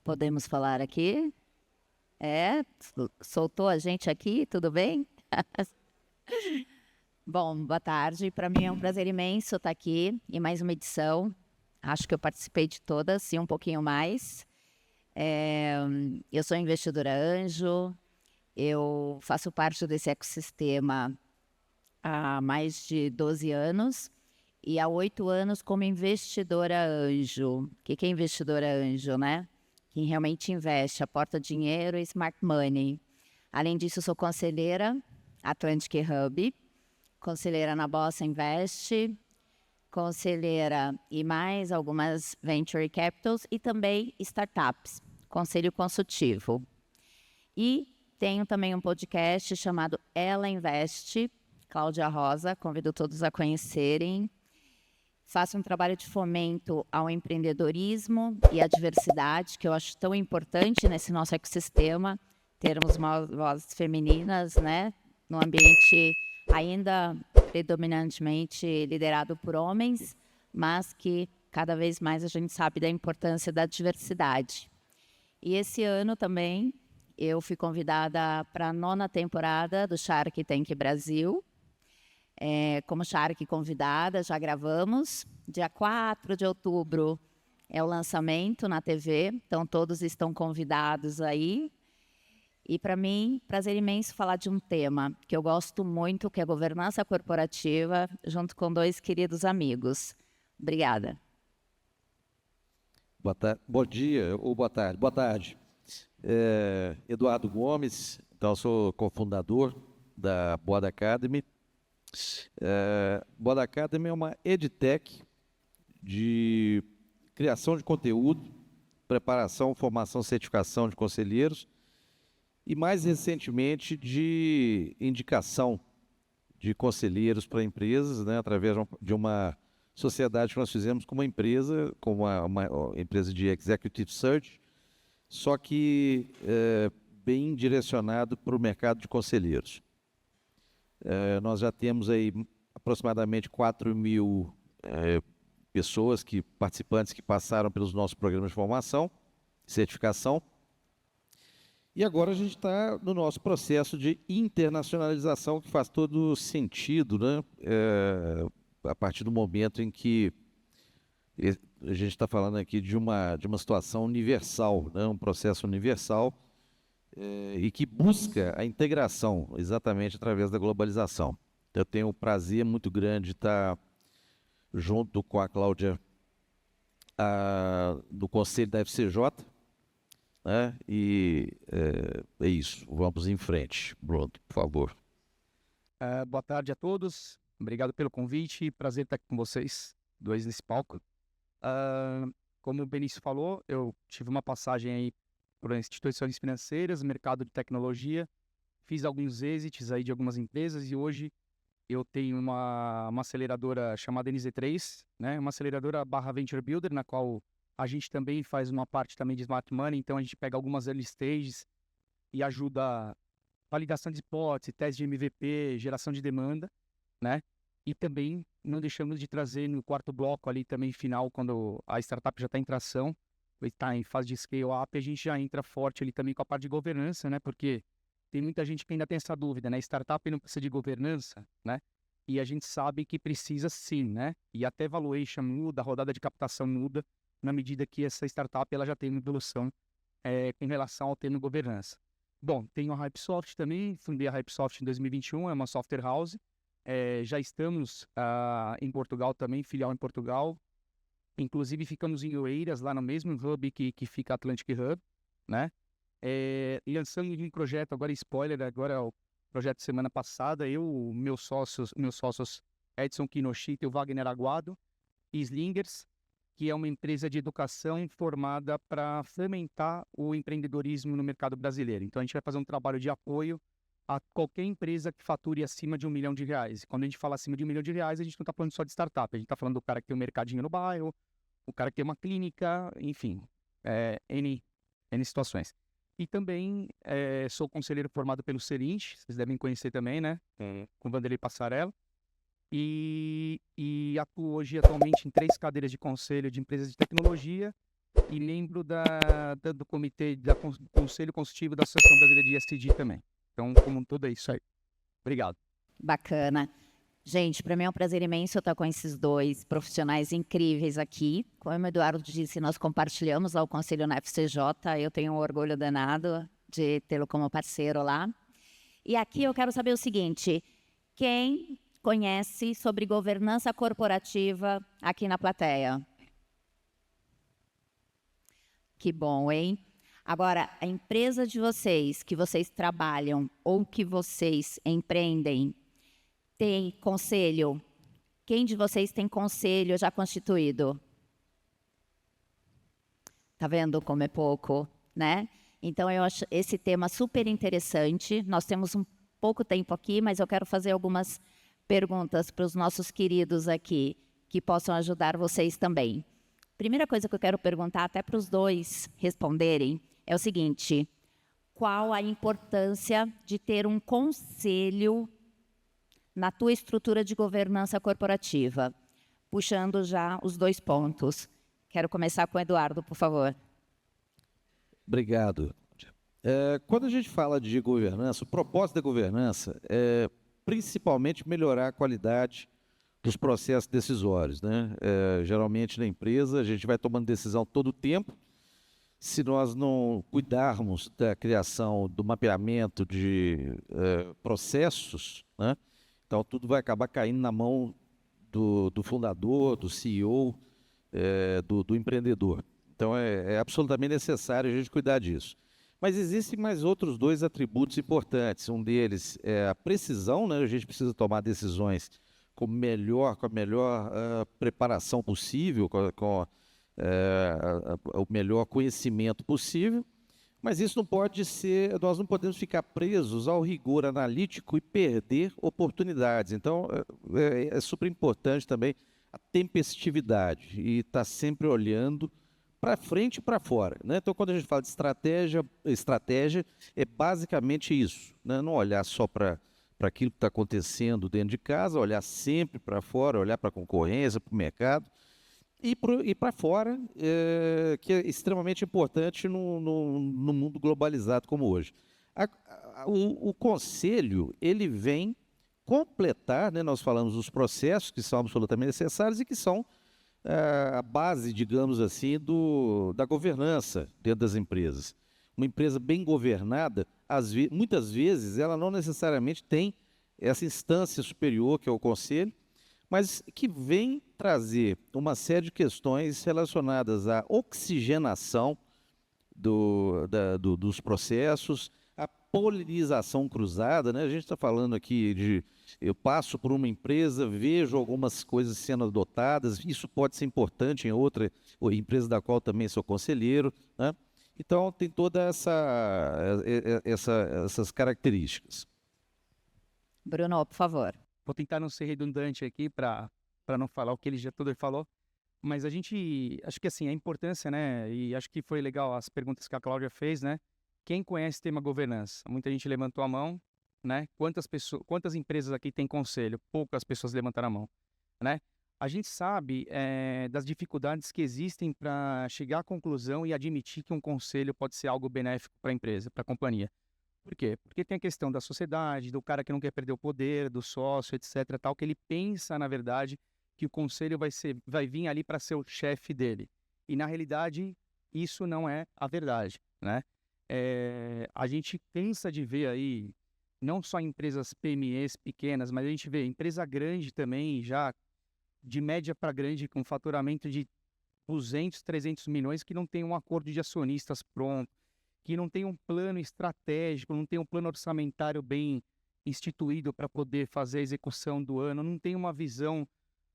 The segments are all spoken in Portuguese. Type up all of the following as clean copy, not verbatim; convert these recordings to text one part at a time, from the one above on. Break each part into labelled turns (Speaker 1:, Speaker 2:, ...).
Speaker 1: Podemos falar aqui? É? Soltou a gente aqui, tudo bem? Bom, boa tarde. Para mim é um prazer imenso estar aqui em mais uma edição. Acho que eu participei de todas e um pouquinho mais. É, eu sou investidora anjo, eu faço parte desse ecossistema há mais de 12 anos e há 8 anos como investidora anjo. O que é investidora anjo, né? Quem realmente investe, aporta dinheiro e smart money. Além disso, sou conselheira Atlantic Hub, conselheira na Bossa Invest, conselheira e mais algumas venture capitals e também startups, conselho consultivo. E tenho também um podcast chamado Ela Investe, Cláudia Rosa, convido todos a conhecerem. Faço um trabalho de fomento ao empreendedorismo e à diversidade, que eu acho tão importante nesse nosso ecossistema, termos vozes femininas, né, no ambiente ainda predominantemente liderado por homens, mas que cada vez mais a gente sabe da importância da diversidade. E esse ano também eu fui convidada para a 9ª temporada do Shark Tank Brasil, como Shark convidada, já gravamos. Dia 4 de outubro é o lançamento na TV, então todos estão convidados aí. E para mim, prazer imenso falar de um tema que eu gosto muito, que é governança corporativa, junto com 2 queridos amigos. Obrigada.
Speaker 2: Bom dia ou boa tarde. Boa tarde. Eduardo Gomes, então sou cofundador da Boda Academy. Boda Academy é uma edtech de criação de conteúdo, preparação, formação, certificação de conselheiros e, mais recentemente, de indicação de conselheiros para empresas, né, através de uma sociedade que nós fizemos com uma empresa, com uma empresa de executive search, só que bem direcionado para o mercado de conselheiros. Nós já temos aí aproximadamente 4.000 pessoas, participantes que passaram pelos nossos programas de formação, certificação. E agora a gente está no nosso processo de internacionalização, que faz todo sentido, né? A partir do momento em que a gente está falando aqui de uma situação universal, né? Um processo universal e que busca a integração exatamente através da globalização. Eu tenho um prazer muito grande de estar junto com a Cláudia do Conselho da FCJ, né? E é isso, vamos em frente. Bruno, por favor.
Speaker 3: Boa tarde a todos, obrigado pelo convite, prazer estar aqui com vocês, dois nesse palco. Como o Benício falou, eu tive uma passagem aí por instituições financeiras, mercado de tecnologia, fiz alguns exits aí de algumas empresas e hoje eu tenho uma aceleradora chamada NZ3, né? Uma aceleradora / Venture Builder, na qual a gente também faz uma parte também de Smart Money, então a gente pega algumas early stages e ajuda validação de hipótese, teste de MVP, geração de demanda, né? E também não deixamos de trazer no quarto bloco ali também final, quando a startup já está em tração, está em fase de scale-up, a gente já entra forte ali também com a parte de governança, né? Porque tem muita gente que ainda tem essa dúvida, né? Startup não precisa de governança, né? E a gente sabe que precisa sim, né? E até valuation muda, a rodada de captação muda, na medida que essa startup ela já tem uma evolução com relação ao termo governança. Bom, tenho a Hypesoft também, fundei a Hypesoft em 2021, é uma software house. Já estamos em Portugal também, filial em Portugal. Inclusive ficamos em Oeiras, lá no mesmo hub que fica a Atlantic Hub, né? Lançando um projeto, agora spoiler, agora é o projeto de semana passada, meus sócios Edson Kinoshita e o Wagner Aguado, e Slingers, que é uma empresa de educação formada para fomentar o empreendedorismo no mercado brasileiro. Então a gente vai fazer um trabalho de apoio a qualquer empresa que fature acima de R$1 milhão. E quando a gente fala acima de R$1 milhão, a gente não está falando só de startup, a gente está falando do cara que tem um mercadinho no bairro, o cara que tem uma clínica, enfim, N situações. E também sou conselheiro formado pelo Serint, vocês devem conhecer também, né? Com o Vanderlei Passarella. E atuo hoje atualmente em 3 cadeiras de conselho de empresas de tecnologia e membro do comitê do Conselho Consultivo da Associação Brasileira de ESG também. Então, como um todo, é isso aí. Obrigado.
Speaker 1: Bacana. Gente, para mim é um prazer imenso estar com esses 2 profissionais incríveis aqui. Como o Eduardo disse, nós compartilhamos lá o conselho na FCJ. Eu tenho um orgulho danado de tê-lo como parceiro lá. E aqui eu quero saber o seguinte: quem conhece sobre governança corporativa aqui na plateia? Que bom, hein? Agora, a empresa de vocês, que vocês trabalham ou que vocês empreendem, tem conselho? Quem de vocês tem conselho já constituído? Tá vendo como é pouco, né? Então, eu acho esse tema super interessante. Nós temos um pouco tempo aqui, mas eu quero fazer algumas perguntas para os nossos queridos aqui, que possam ajudar vocês também. Primeira coisa que eu quero perguntar, até para os 2 responderem, é o seguinte: qual a importância de ter um conselho na tua estrutura de governança corporativa? Puxando já os 2 pontos. Quero começar com o Eduardo, por favor.
Speaker 2: Obrigado. Quando a gente fala de governança, o propósito da governança é principalmente melhorar a qualidade dos processos decisórios, né? Geralmente na empresa a gente vai tomando decisão todo o tempo. Se nós não cuidarmos da criação, do mapeamento de processos, né? Então tudo vai acabar caindo na mão do fundador, do CEO, do empreendedor. Então é absolutamente necessário a gente cuidar disso. Mas existem mais outros 2 atributos importantes. Um deles é a precisão, né? A gente precisa tomar decisões com a melhor preparação possível, com o melhor conhecimento possível. Mas isso não pode ser, nós não podemos ficar presos ao rigor analítico e perder oportunidades. Então, é super importante também a tempestividade e estar sempre olhando para frente e para fora, né? Então, quando a gente fala de estratégia é basicamente isso, né? Não olhar só para aquilo que está acontecendo dentro de casa, olhar sempre para fora, olhar para a concorrência, para o mercado e para fora, que é extremamente importante no mundo globalizado como hoje. O conselho, ele vem completar, né? Nós falamos dos processos que são absolutamente necessários e que são a base, digamos assim, da governança dentro das empresas. Uma empresa bem governada, muitas vezes, ela não necessariamente tem essa instância superior, que é o conselho, mas que vem trazer uma série de questões relacionadas à oxigenação dos processos, a polinização cruzada, né? A gente está falando aqui de eu passo por uma empresa, vejo algumas coisas sendo adotadas, isso pode ser importante em outra empresa da qual também sou conselheiro, né? Então tem todas essas características.
Speaker 1: Bruno, por favor.
Speaker 3: Vou tentar não ser redundante aqui para não falar o que ele já todo falou, mas acho que assim, a importância, né, e acho que foi legal as perguntas que a Cláudia fez, né? Quem conhece tema governança? Muita gente levantou a mão, né? Quantas empresas aqui têm conselho? Poucas pessoas levantaram a mão, né? A gente sabe das dificuldades que existem para chegar à conclusão e admitir que um conselho pode ser algo benéfico para a empresa, para a companhia. Por quê? Porque tem a questão da sociedade, do cara que não quer perder o poder, do sócio, etc, tal, que ele pensa, na verdade, que o conselho vai vir ali para ser o chefe dele. E, na realidade, isso não é a verdade, né? A gente cansa de ver aí, não só empresas PMEs pequenas, mas a gente vê empresa grande também, já de média para grande, com faturamento de 200, 300 milhões, que não tem um acordo de acionistas pronto, que não tem um plano estratégico, não tem um plano orçamentário bem instituído para poder fazer a execução do ano, não tem uma visão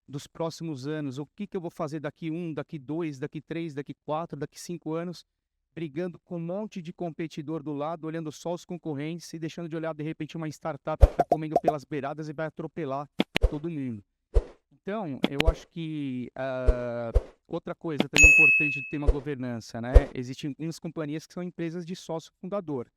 Speaker 3: dos próximos anos, o que eu vou fazer daqui 1, daqui 2, daqui 3, daqui 4, daqui 5 anos, brigando com um monte de competidor do lado, olhando só os concorrentes e deixando de olhar, de repente, uma startup que está comendo pelas beiradas e vai atropelar todo mundo. Então, eu acho que Outra coisa também importante de ter uma governança, né? Existem algumas companhias que são empresas de sócio fundador.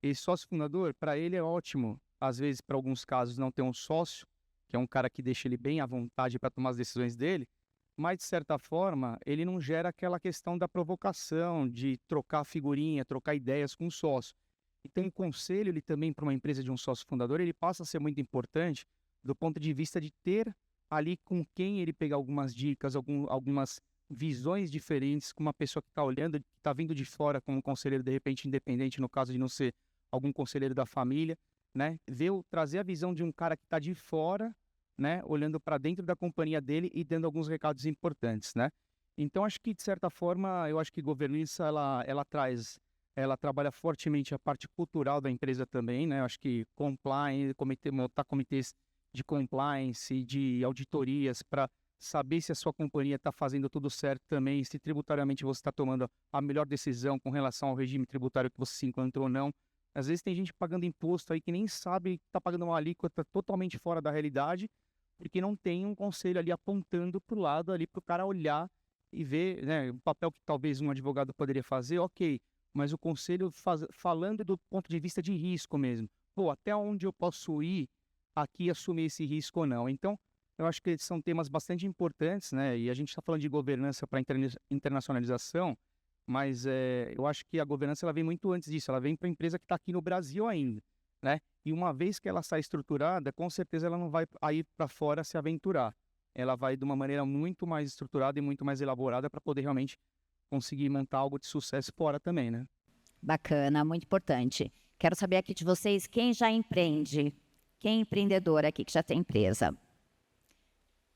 Speaker 3: Esse sócio fundador, para ele é ótimo, às vezes, para alguns casos, não ter um sócio, que é um cara que deixa ele bem à vontade para tomar as decisões dele, mas, de certa forma, ele não gera aquela questão da provocação, de trocar figurinha, trocar ideias com o sócio. Então, o conselho, ele também, para uma empresa de um sócio fundador, ele passa a ser muito importante do ponto de vista de ter ali com quem ele pegar algumas dicas, algumas visões diferentes, com uma pessoa que está olhando, que está vindo de fora como um conselheiro, de repente, independente, no caso de não ser algum conselheiro da família, né? Trazer a visão de um cara que está de fora, né? Olhando para dentro da companhia dele e dando alguns recados importantes, né? Então, acho que, de certa forma, eu acho que governança, ela trabalha fortemente a parte cultural da empresa também, né? Eu acho que compliance, montar comitês de compliance, de auditorias para saber se a sua companhia está fazendo tudo certo também, se tributariamente você está tomando a melhor decisão com relação ao regime tributário que você se encontrou ou não. Às vezes tem gente pagando imposto aí que nem sabe que está pagando uma alíquota totalmente fora da realidade, porque não tem um conselho ali apontando para o lado ali para o cara olhar e ver, né, um papel que talvez um advogado poderia fazer, ok, mas o conselho falando do ponto de vista de risco mesmo. Pô, até onde eu posso ir aqui assumir esse risco ou não? Então, eu acho que são temas bastante importantes, né? E a gente está falando de governança para internacionalização, mas eu acho que a governança ela vem muito antes disso. Ela vem para a empresa que está aqui no Brasil ainda, né? E uma vez que ela está estruturada, com certeza ela não vai aí para fora se aventurar. Ela vai de uma maneira muito mais estruturada e muito mais elaborada para poder realmente conseguir montar algo de sucesso fora também, né?
Speaker 1: Bacana, muito importante. Quero saber aqui de vocês, quem já empreende? Quem é empreendedor aqui, que já tem empresa?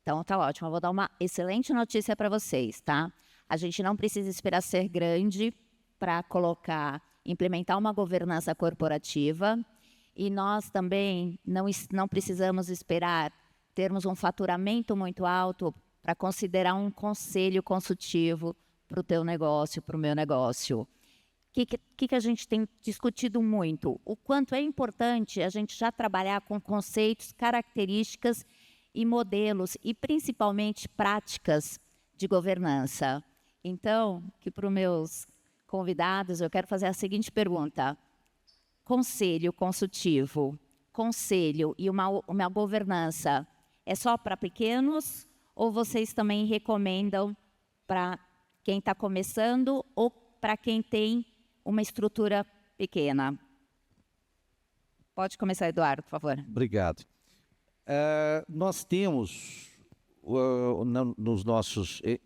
Speaker 1: Então, tá ótimo. Eu vou dar uma excelente notícia para vocês, tá? A gente não precisa esperar ser grande para implementar uma governança corporativa. E nós também não precisamos esperar termos um faturamento muito alto para considerar um conselho consultivo para o teu negócio, para o meu negócio. O que a gente tem discutido muito? O quanto é importante a gente já trabalhar com conceitos, características e modelos, e principalmente práticas de governança. Então, que para os meus convidados, eu quero fazer a seguinte pergunta. Conselho consultivo, conselho e uma governança, é só para pequenos ou vocês também recomendam para quem está começando ou para quem tem uma estrutura pequena? Pode começar, Eduardo, por favor.
Speaker 2: Obrigado. Nós temos,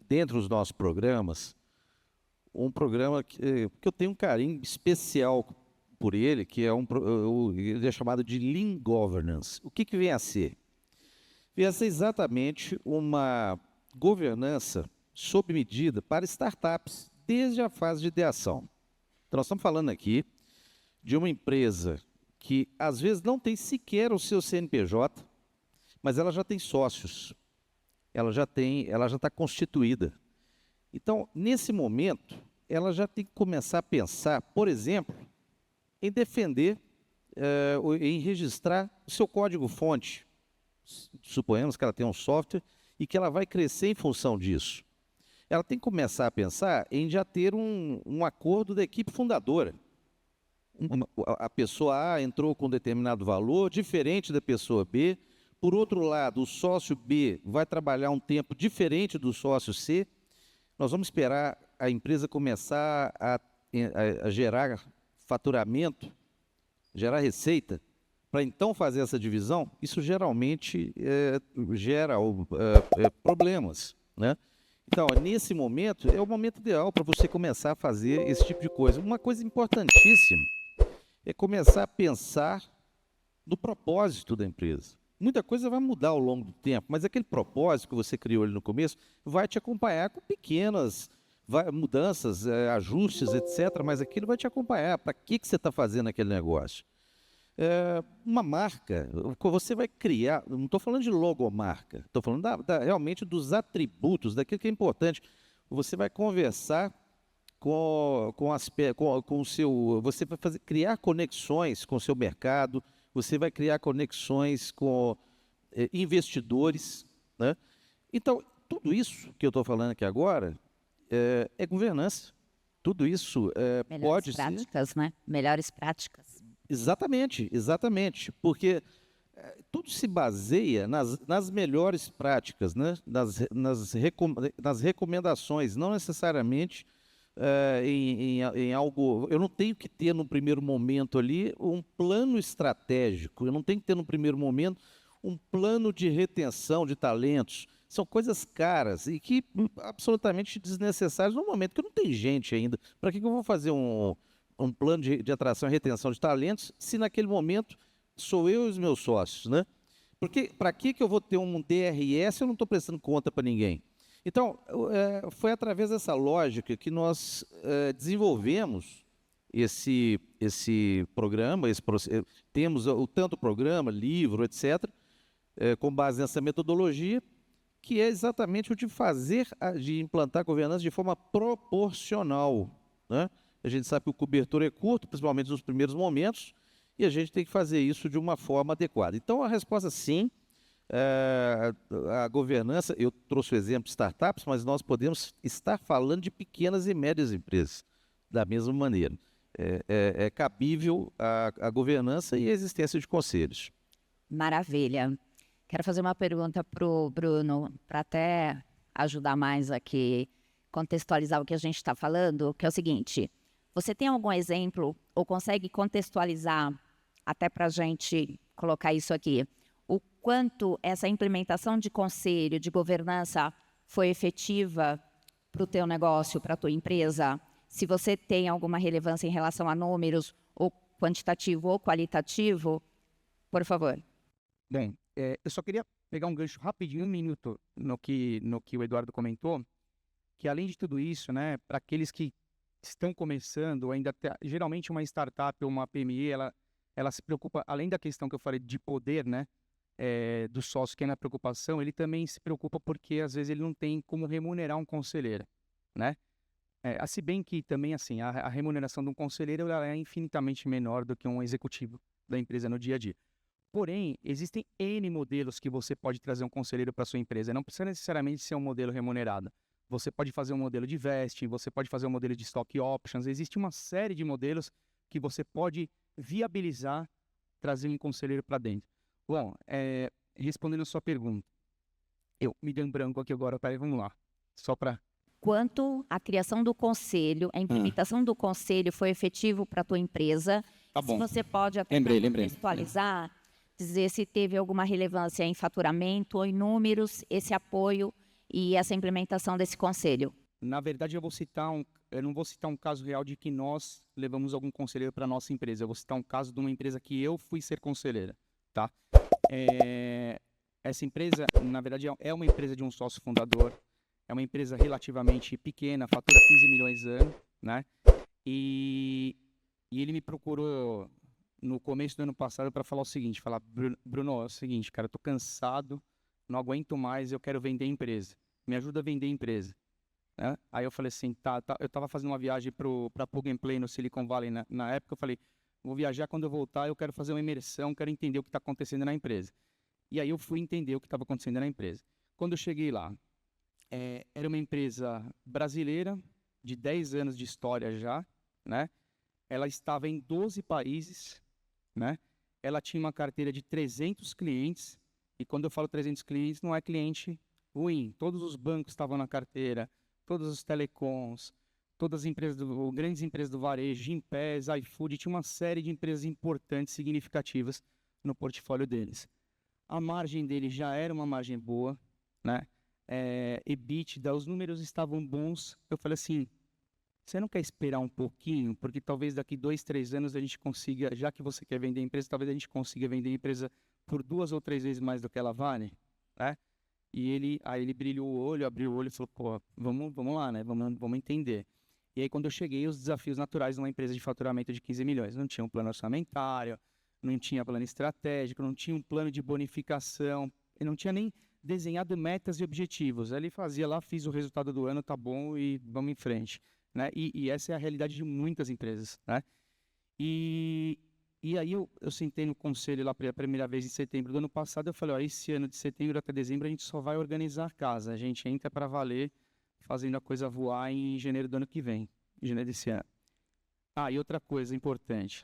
Speaker 2: dentro dos nossos programas, um programa que eu tenho um carinho especial por ele, que ele é chamado de Lean Governance. O que vem a ser? Vem a ser exatamente uma governança sob medida para startups, desde a fase de ideação. Então, nós estamos falando aqui de uma empresa que, às vezes, não tem sequer o seu CNPJ, mas ela já tem sócios, ela já está constituída. Então, nesse momento, ela já tem que começar a pensar, por exemplo, em defender, em registrar o seu código-fonte. Suponhamos que ela tem um software e que ela vai crescer em função disso. Ela tem que começar a pensar em já ter um acordo da equipe fundadora. A pessoa A entrou com determinado valor, diferente da pessoa B. Por outro lado, o sócio B vai trabalhar um tempo diferente do sócio C. Nós vamos esperar a empresa começar a gerar faturamento, gerar receita, para então fazer essa divisão. Isso geralmente gera problemas, né? Então, nesse momento, é o momento ideal para você começar a fazer esse tipo de coisa. Uma coisa importantíssima é começar a pensar no propósito da empresa. Muita coisa vai mudar ao longo do tempo, mas aquele propósito que você criou ali no começo vai te acompanhar com pequenas mudanças, ajustes, etc. Mas aquilo vai te acompanhar. Para que você está fazendo aquele negócio? Uma marca, você vai criar, não estou falando de logomarca, estou falando realmente dos atributos, daquilo que é importante. Você vai conversar com o seu, você vai criar conexões com o seu mercado, você vai criar conexões com investidores, né? Então, tudo isso que eu estou falando aqui agora é governança. Tudo isso
Speaker 1: Melhores
Speaker 2: pode ser...
Speaker 1: práticas, né? Melhores práticas.
Speaker 2: Exatamente, exatamente. Porque tudo se baseia nas melhores práticas, né? Nas recomendações, não necessariamente em algo. Eu não tenho que ter no primeiro momento ali um plano estratégico, eu não tenho que ter no primeiro momento um plano de retenção de talentos. São coisas caras e que absolutamente desnecessárias no momento que não tem gente ainda. Para que eu vou fazer um plano de atração e retenção de talentos se naquele momento sou eu e os meus sócios, né? Porque para que eu vou ter um DRS se eu não estou prestando conta para ninguém? Então, foi através dessa lógica que nós desenvolvemos esse programa, temos tanto programa, livro, etc., com base nessa metodologia, que é exatamente o de implantar a governança de forma proporcional, né? A gente sabe que o cobertor é curto, principalmente nos primeiros momentos, e a gente tem que fazer isso de uma forma adequada. Então, a resposta sim, a governança, eu trouxe o exemplo de startups, mas nós podemos estar falando de pequenas e médias empresas, da mesma maneira. É cabível a governança e a existência de conselhos.
Speaker 1: Maravilha. Quero fazer uma pergunta para o Bruno, para até ajudar mais aqui, contextualizar o que a gente está falando, que é o seguinte: você tem algum exemplo ou consegue contextualizar, até para a gente colocar isso aqui, o quanto essa implementação de conselho, de governança foi efetiva para o teu negócio, para a tua empresa? Se você tem alguma relevância em relação a números, ou quantitativo ou qualitativo, por favor.
Speaker 3: Bem, eu só queria pegar um gancho rapidinho, um minuto, no que o Eduardo comentou, que além de tudo isso, né, para aqueles que estão começando, geralmente uma startup ou uma PME, ela se preocupa, além da questão que eu falei de poder, né, do sócio, que é na preocupação, ele também se preocupa porque às vezes ele não tem como remunerar um conselheiro, né? Se bem que também, assim, a remuneração de um conselheiro ela é infinitamente menor do que um executivo da empresa no dia a dia. Porém, existem N modelos que você pode trazer um conselheiro para sua empresa. Não precisa necessariamente ser um modelo remunerado. Você pode fazer um modelo de vesting, você pode fazer um modelo de stock options. Existe uma série de modelos que você pode viabilizar trazer um conselheiro para dentro. Bom, respondendo a sua pergunta, me dei um branco aqui agora, peraí, vamos lá. Só para...
Speaker 1: Quanto a criação do conselho, a implementação do conselho foi efetivo para a tua empresa?
Speaker 3: Tá bom.
Speaker 1: Se você pode até contextualizar, dizer se teve alguma relevância em faturamento ou em números, esse apoio e essa implementação desse conselho.
Speaker 3: Na verdade, eu não vou citar um caso real de que nós levamos algum conselheiro para a nossa empresa. Eu vou citar um caso de uma empresa que eu fui ser conselheira, tá? Essa empresa, na verdade, é uma empresa de um sócio fundador. É uma empresa relativamente pequena, fatura 15 milhões ano, né? E ele me procurou no começo do ano passado para falar o seguinte, Bruno, é o seguinte, cara, eu tô cansado, não aguento mais, eu quero vender a empresa. Me ajuda a vender a empresa. Né? Aí eu falei assim, tá, eu tava fazendo uma viagem para Plug and Play no Silicon Valley na época, eu falei, vou viajar, quando eu voltar eu quero fazer uma imersão, quero entender o que está acontecendo na empresa. E aí eu fui entender o que estava acontecendo na empresa. Quando eu cheguei lá, era uma empresa brasileira, de 10 anos de história já, né? Ela estava em 12 países, né? Ela tinha uma carteira de 300 clientes, e quando eu falo 300 clientes, não é cliente ruim. Todos os bancos estavam na carteira, todos os telecoms, todas as grandes empresas do varejo, Gympass, iFood, tinha uma série de empresas importantes, significativas no portfólio deles. A margem deles já era uma margem boa, né? EBITDA, os números estavam bons. Eu falei assim, você não quer esperar um pouquinho? Porque talvez daqui 2, 3 anos a gente consiga, já que você quer vender a empresa, talvez a gente consiga vender a empresa por 2 ou 3 vezes mais do que ela vale, né? E aí ele brilhou o olho, abriu o olho e falou, pô, vamos lá, né? Vamos entender. E aí quando eu cheguei, os desafios naturais de uma empresa de faturamento de 15 milhões. Não tinha um plano orçamentário, não tinha plano estratégico, não tinha um plano de bonificação, e não tinha nem desenhado metas e objetivos. Aí ele fazia lá, fiz o resultado do ano, tá bom, e vamos em frente. Né? E essa é a realidade de muitas empresas. Né? E E aí eu sentei no conselho lá pela primeira vez em setembro do ano passado, eu falei, ó, esse ano de setembro até dezembro a gente só vai organizar a casa, a gente entra para valer, fazendo a coisa voar em janeiro do ano que vem, em janeiro desse ano. Ah, e outra coisa importante,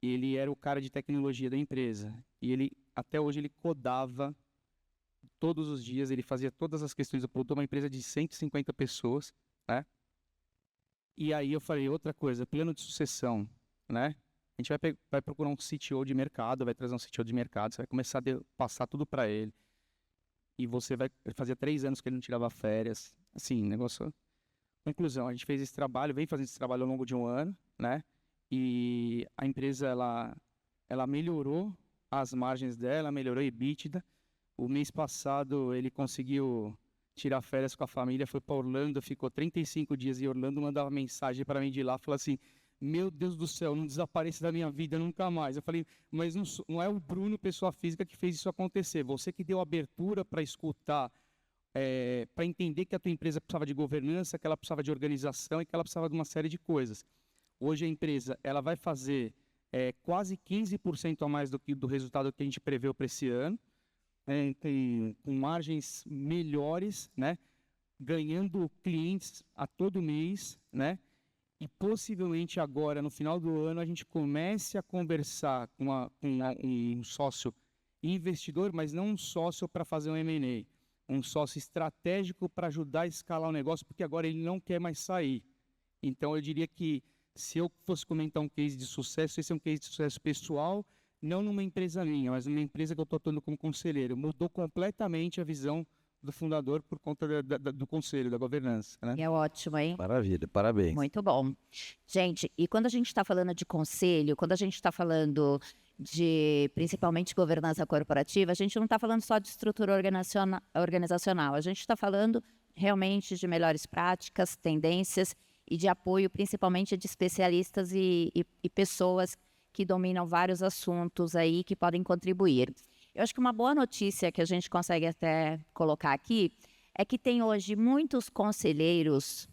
Speaker 3: ele era o cara de tecnologia da empresa, e ele, até hoje, ele codava todos os dias, ele fazia todas as questões do produto, uma empresa de 150 pessoas, né? E aí eu falei, outra coisa, plano de sucessão, né? A gente vai procurar um CTO de mercado, vai trazer um CTO de mercado, você vai começar a passar tudo para ele. E você vai... Fazia 3 anos que ele não tirava férias. Assim, negócio... Conclusão, a gente fez esse trabalho, vem fazendo esse trabalho ao longo de um ano, né? E a empresa, ela melhorou as margens dela, melhorou a EBITDA. O mês passado ele conseguiu tirar férias com a família, foi para Orlando, ficou 35 dias em Orlando, mandava mensagem para mim de lá, falou assim, meu Deus do céu, não desapareça da minha vida nunca mais. Eu falei, mas não é o Bruno, pessoa física, que fez isso acontecer. Você que deu abertura para escutar, para entender que a tua empresa precisava de governança, que ela precisava de organização e que ela precisava de uma série de coisas. Hoje a empresa ela vai fazer quase 15% a mais do resultado que a gente preveu para esse ano, com margens melhores, né? Ganhando clientes a todo mês, né? E possivelmente agora, no final do ano, a gente comece a conversar com um sócio investidor, mas não um sócio para fazer um M&A, um sócio estratégico para ajudar a escalar o negócio, porque agora ele não quer mais sair. Então, eu diria que, se eu fosse comentar um case de sucesso, esse é um case de sucesso pessoal, não numa empresa minha, mas numa empresa que eu estou atuando como conselheiro. Mudou completamente a visão do fundador por conta do conselho, da governança, né?
Speaker 1: É ótimo, hein?
Speaker 2: Maravilha, parabéns.
Speaker 1: Muito bom. Gente, e quando a gente está falando de conselho, quando a gente está falando de, principalmente, governança corporativa, a gente não está falando só de estrutura organizacional, a gente está falando realmente de melhores práticas, tendências e de apoio, principalmente de especialistas e pessoas que dominam vários assuntos aí que podem contribuir. Eu acho que uma boa notícia que a gente consegue até colocar aqui é que tem hoje muitos conselheiros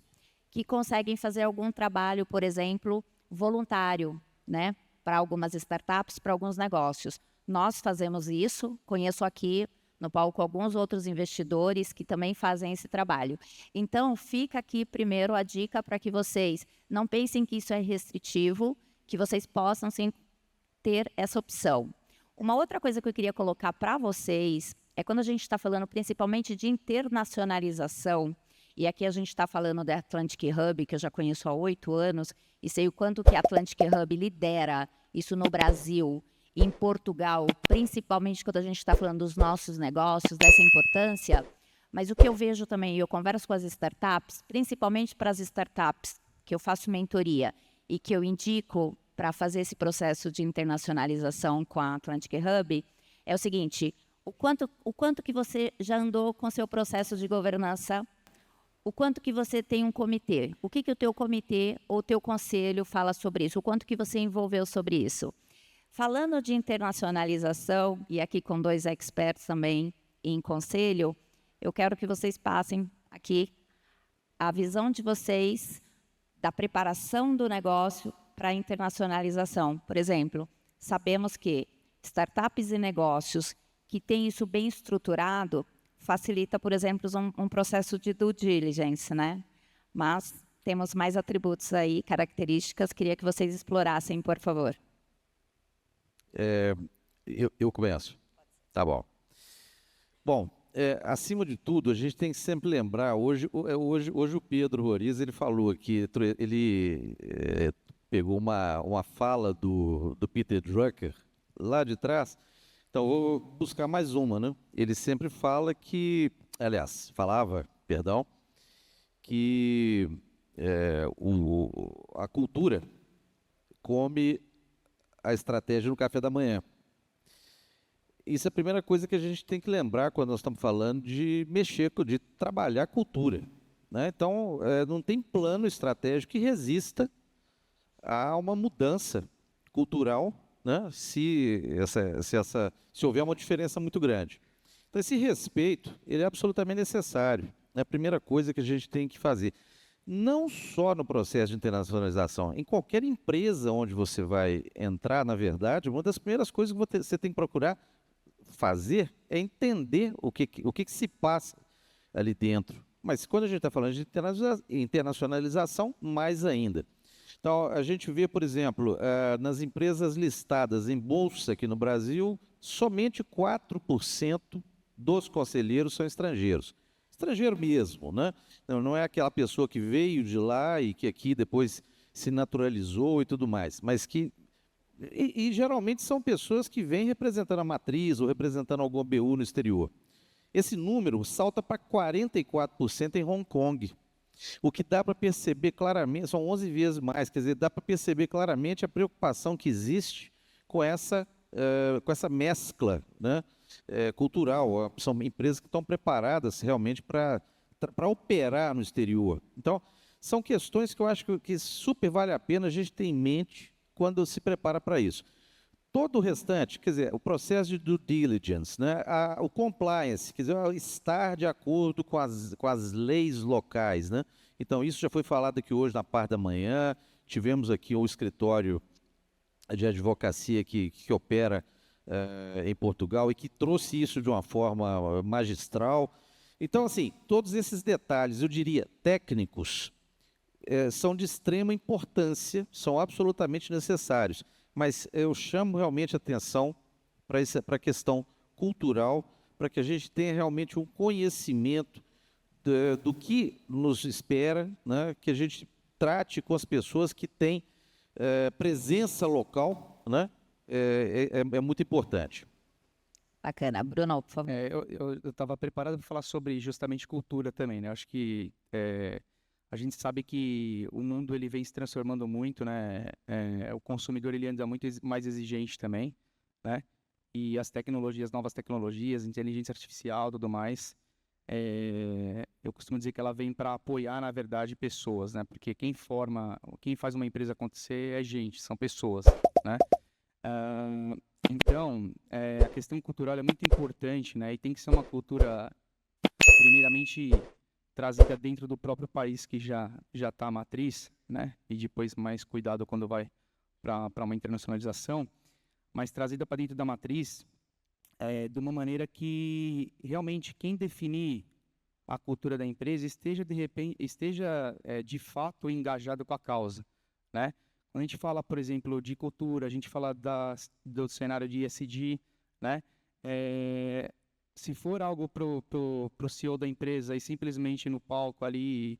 Speaker 1: que conseguem fazer algum trabalho, por exemplo, voluntário, né, para algumas startups, para alguns negócios. Nós fazemos isso, conheço aqui no palco alguns outros investidores que também fazem esse trabalho. Então, fica aqui primeiro a dica para que vocês não pensem que isso é restritivo, que vocês possam sim ter essa opção. Uma outra coisa que eu queria colocar para vocês é quando a gente está falando principalmente de internacionalização, e aqui a gente está falando da Atlantic Hub, que eu já conheço há 8 anos, e sei o quanto que a Atlantic Hub lidera isso no Brasil, e em Portugal, principalmente quando a gente está falando dos nossos negócios, dessa importância. Mas o que eu vejo também, eu converso com as startups, principalmente para as startups que eu faço mentoria e que eu indico para fazer esse processo de internacionalização com a Atlantic Hub, é o seguinte, o quanto que você já andou com seu processo de governança, o quanto que você tem um comitê, o que o teu comitê ou o teu conselho fala sobre isso, o quanto que você envolveu sobre isso. Falando de internacionalização, e aqui com 2 experts também em conselho, eu quero que vocês passem aqui a visão de vocês da preparação do negócio para a internacionalização. Por exemplo, sabemos que startups e negócios que têm isso bem estruturado facilita, por exemplo, um processo de due diligence, né? Mas temos mais atributos aí, características, queria que vocês explorassem, por favor.
Speaker 2: Eu começo. Tá bom. Bom, acima de tudo, a gente tem que sempre lembrar, hoje o Pedro Roriz, ele falou aqui, ele pegou uma fala do Peter Drucker lá de trás, então vou buscar mais uma, né? Ele sempre fala que, falava, que a cultura come a estratégia no café da manhã. Isso é a primeira coisa que a gente tem que lembrar quando nós estamos falando de mexer, de trabalhar cultura, né? Então, não tem plano estratégico que resista a uma mudança cultural, né? Se houver uma diferença muito grande. Então, esse respeito, ele é absolutamente necessário. É a primeira coisa que a gente tem que fazer. não só no processo de internacionalização, em qualquer empresa onde você vai entrar, na verdade, uma das primeiras coisas que você tem que procurar fazer é entender o que se passa ali dentro. Mas quando a gente está falando de internacionalização, mais ainda. Então, a gente vê, por exemplo, nas empresas listadas em bolsa aqui no Brasil, somente 4% dos conselheiros são estrangeiros. Estrangeiro mesmo, né? Não é aquela pessoa que veio de lá e que aqui depois se naturalizou e tudo mais, mas que... E geralmente são pessoas que vêm representando a matriz ou representando algum BU no exterior. Esse número salta para 44% em Hong Kong. O que dá para perceber claramente, são 11 vezes mais, quer dizer, dá para perceber claramente a preocupação que existe com essa mescla, né, cultural. São empresas que estão preparadas realmente para operar no exterior. Então, são questões que eu acho que super vale a pena a gente ter em mente quando se prepara para isso. Todo o restante, quer dizer, o processo de due diligence, né, o compliance, quer dizer, estar de acordo com as leis locais, né? Então, isso já foi falado aqui hoje na parte da manhã, tivemos aqui o escritório de advocacia que opera em Portugal e que trouxe isso de uma forma magistral. Então, assim, todos esses detalhes, eu diria, técnicos, são de extrema importância, são absolutamente necessários. Mas eu chamo realmente atenção para a questão cultural, para que a gente tenha realmente um conhecimento do que nos espera, né? Que a gente trate com as pessoas que têm presença local, né? É muito importante.
Speaker 1: Bacana. Bruno, por favor.
Speaker 3: Eu estava preparado para falar sobre justamente cultura também, né? Acho que a gente sabe que o mundo ele vem se transformando muito, né? O consumidor ele anda muito mais exigente também, né? E as tecnologias, novas tecnologias, inteligência artificial, tudo mais, eu costumo dizer que ela vem para apoiar, na verdade, pessoas, né? Porque quem faz uma empresa acontecer é gente, são pessoas, né? Então, a questão cultural é muito importante, né? E tem que ser uma cultura, primeiramente, trazida dentro do próprio país que já está a matriz, né? E depois mais cuidado quando vai para uma internacionalização, mas trazida para dentro da matriz de uma maneira que realmente quem definir a cultura da empresa esteja de fato engajado com a causa, né? Quando a gente fala, por exemplo, de cultura, a gente fala do cenário de ESG, né? Se for algo pro CEO da empresa e simplesmente no palco ali,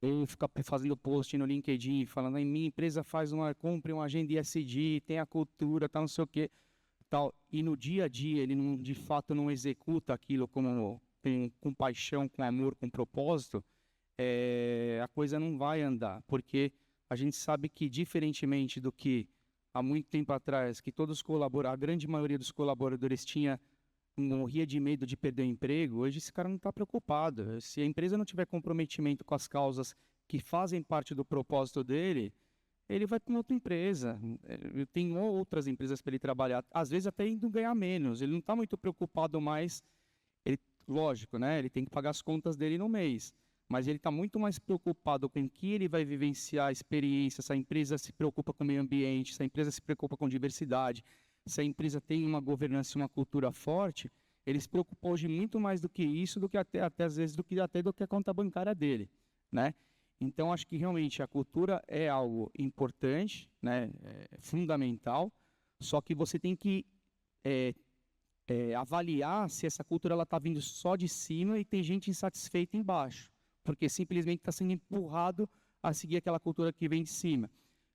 Speaker 3: eu ficar fazendo post no LinkedIn, falando, minha empresa cumpre uma agenda ESG, tem a cultura, tal, não sei o quê, tal, e no dia a dia ele de fato não executa aquilo com paixão, com amor, com propósito, a coisa não vai andar, porque a gente sabe que, diferentemente do que há muito tempo atrás, que a grande maioria dos colaboradores morria de medo de perder o emprego, hoje esse cara não está preocupado. Se a empresa não tiver comprometimento com as causas que fazem parte do propósito dele, ele vai para uma outra empresa. Tem outras empresas para ele trabalhar, às vezes até indo ganhar menos. Ele não está muito preocupado mais, lógico, né? Ele tem que pagar as contas dele no mês, mas ele está muito mais preocupado com o que ele vai vivenciar, a experiência, se a empresa se preocupa com o meio ambiente, se a empresa se preocupa com diversidade, se a empresa tem uma governança e uma cultura forte. Ele se preocupa hoje muito mais do que isso, do que até às vezes do que a conta bancária dele, né? Então, acho que realmente a cultura é algo importante, né? Fundamental, só que você tem que avaliar se essa cultura está vindo só de cima e tem gente insatisfeita embaixo, porque simplesmente está sendo empurrado a seguir aquela cultura que vem de cima.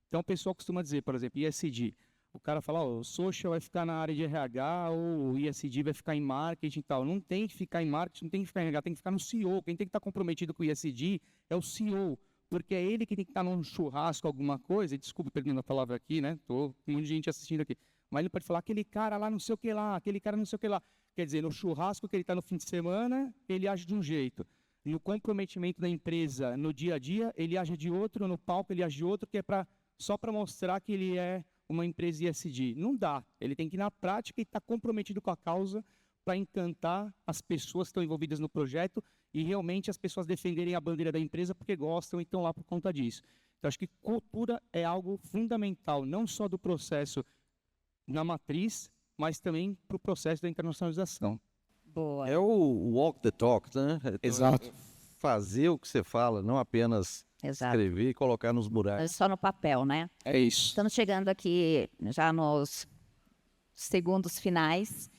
Speaker 3: Então, o pessoal costuma dizer, por exemplo, ESG. O cara fala, o social vai ficar na área de RH, ou o ESG vai ficar em marketing e tal. Não tem que ficar em marketing, não tem que ficar em RH, tem que ficar no CEO. Quem tem que estar comprometido com o ESG é o CEO, porque é ele que tem que estar num churrasco, alguma coisa, e desculpa perdendo a palavra aqui, né? Tô com muita gente assistindo aqui. Mas ele pode falar, aquele cara lá não sei o que lá, aquele cara não sei o que lá. Quer dizer, no churrasco que ele está no fim de semana, ele age de um jeito. No comprometimento da empresa, no dia a dia, ele age de outro, no palco ele age de outro, que é só para mostrar que ele é uma empresa ESG. Não dá. Ele tem que ir na prática e estar comprometido com a causa, para encantar as pessoas que estão envolvidas no projeto e realmente as pessoas defenderem a bandeira da empresa porque gostam e estão lá por conta disso. Então, acho que cultura é algo fundamental, não só do processo na matriz, mas também para o processo da internacionalização.
Speaker 1: Boa.
Speaker 2: É o walk the talk, né?
Speaker 3: Exato.
Speaker 2: Fazer o que você fala, não apenas
Speaker 1: Exato.
Speaker 2: escrever e colocar nos murais.
Speaker 1: Só no papel, né?
Speaker 3: É isso.
Speaker 1: Estamos chegando aqui já nos segundos finais,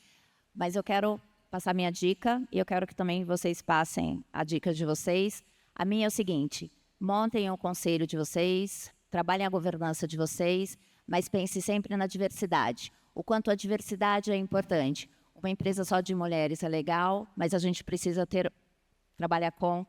Speaker 1: mas eu quero passar minha dica e eu quero que também vocês passem a dica de vocês. A minha é o seguinte: montem o conselho de vocês, trabalhem a governança de vocês, mas pense sempre na diversidade. O quanto a diversidade é importante. Uma empresa só de mulheres é legal, mas a gente precisa trabalhar com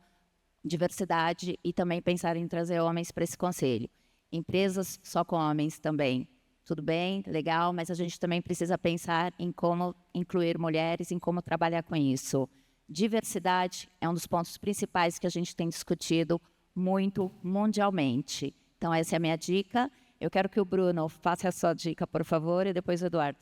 Speaker 1: diversidade e também pensar em trazer homens para esse conselho. Empresas só com homens também. Tudo bem, legal, mas a gente também precisa pensar em como incluir mulheres, em como trabalhar com isso. Diversidade é um dos pontos principais que a gente tem discutido muito mundialmente. Então, essa é a minha dica. Eu quero que o Bruno faça a sua dica, por favor, e depois o Eduardo.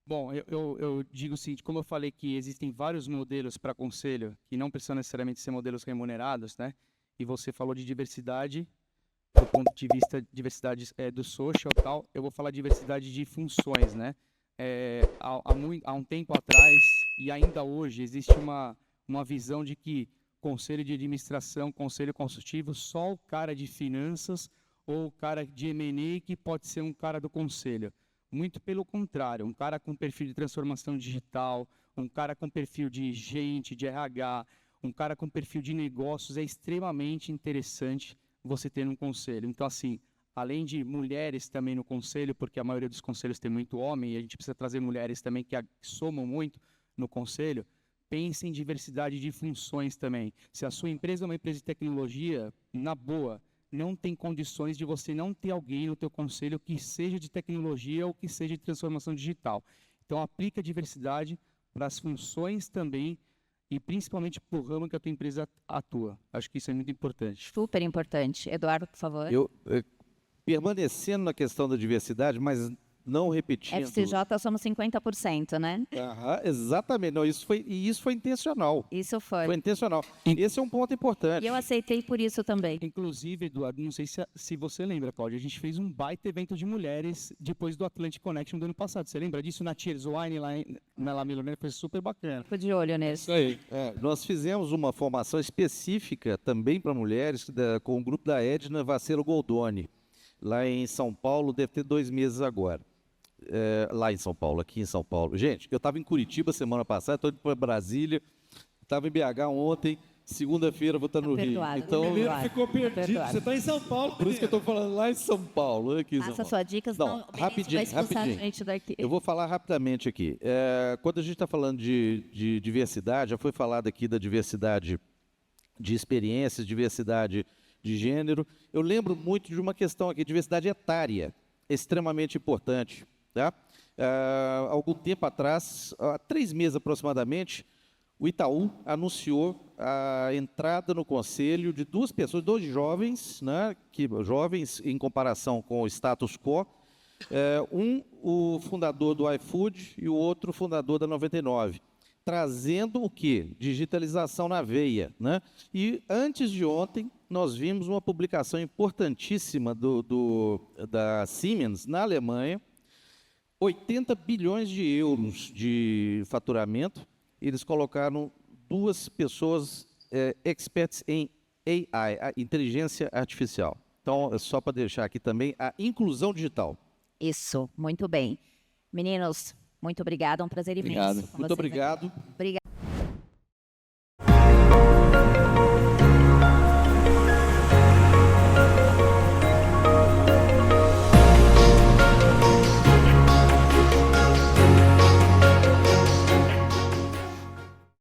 Speaker 3: Bom, eu digo o seguinte, como eu falei que existem vários modelos para conselho, que não precisam necessariamente ser modelos remunerados, né? E você falou de diversidade, do ponto de vista diversidade do social e tal, eu vou falar diversidade de funções, né? Há um tempo atrás, e ainda hoje, existe uma visão de que conselho de administração, conselho consultivo, só o cara de finanças ou o cara de M&A que pode ser um cara do conselho. Muito pelo contrário, um cara com perfil de transformação digital, um cara com perfil de gente, de RH, um cara com perfil de negócios, é extremamente interessante você ter um conselho. Então, assim, além de mulheres também no conselho, porque a maioria dos conselhos tem muito homem, e a gente precisa trazer mulheres também que somam muito no conselho, pense em diversidade de funções também. Se a sua empresa é uma empresa de tecnologia, na boa, não tem condições de você não ter alguém no teu conselho que seja de tecnologia ou que seja de transformação digital. Então, aplique a diversidade para as funções também e principalmente para o ramo que a tua empresa atua. Acho que isso é muito importante.
Speaker 1: Super importante. Eduardo, por favor.
Speaker 2: Permanecendo na questão da diversidade, mas não repetindo...
Speaker 1: FCJ somos 50%, né?
Speaker 2: Exatamente. Não, isso foi intencional.
Speaker 1: Isso foi.
Speaker 2: Foi intencional. Esse é um ponto importante.
Speaker 1: E eu aceitei por isso também.
Speaker 3: Inclusive, Eduardo, não sei se você lembra, Cláudia, a gente fez um baita evento de mulheres depois do Atlantic Connection do ano passado. Você lembra disso? Na Cheers Wine, lá na La Milonene, foi super bacana.
Speaker 1: Fico de olho nisso.
Speaker 3: Isso aí.
Speaker 2: Nós fizemos uma formação específica também para mulheres com o grupo da Edna Vacero Goldoni, lá em São Paulo, deve ter 2 meses agora. Lá em São Paulo, aqui em São Paulo. Gente, eu estava em Curitiba semana passada, estou indo para Brasília, estava em BH ontem, segunda-feira vou estar no Rio.
Speaker 4: Então, o mineiro ficou perdido. Você está em São Paulo.
Speaker 2: Por isso que eu estou falando lá em São Paulo. Aqui em São
Speaker 1: Faça
Speaker 2: Paulo.
Speaker 1: suas dicas,
Speaker 2: Não, rapidinho.
Speaker 1: Gente daqui.
Speaker 2: Eu vou falar rapidamente aqui. Quando a gente está falando de diversidade, já foi falado aqui da diversidade de experiências, diversidade de gênero. Eu lembro muito de uma questão aqui, diversidade etária, extremamente importante. Tá? Algum tempo atrás, há 3 meses aproximadamente, o Itaú anunciou a entrada no conselho de 2 pessoas, 2 jovens, né, jovens em comparação com o status quo, o fundador do iFood e o outro fundador da 99, trazendo o quê? Digitalização na veia. Né? E antes de ontem, nós vimos uma publicação importantíssima da Siemens, na Alemanha, 80 bilhões de euros de faturamento. Eles colocaram 2 pessoas experts em AI, a inteligência artificial. Então, só para deixar aqui também a inclusão digital.
Speaker 1: Isso, muito bem. Meninos, muito obrigada, um prazer imenso.
Speaker 2: Obrigado. Muito obrigado.
Speaker 1: Obrigada.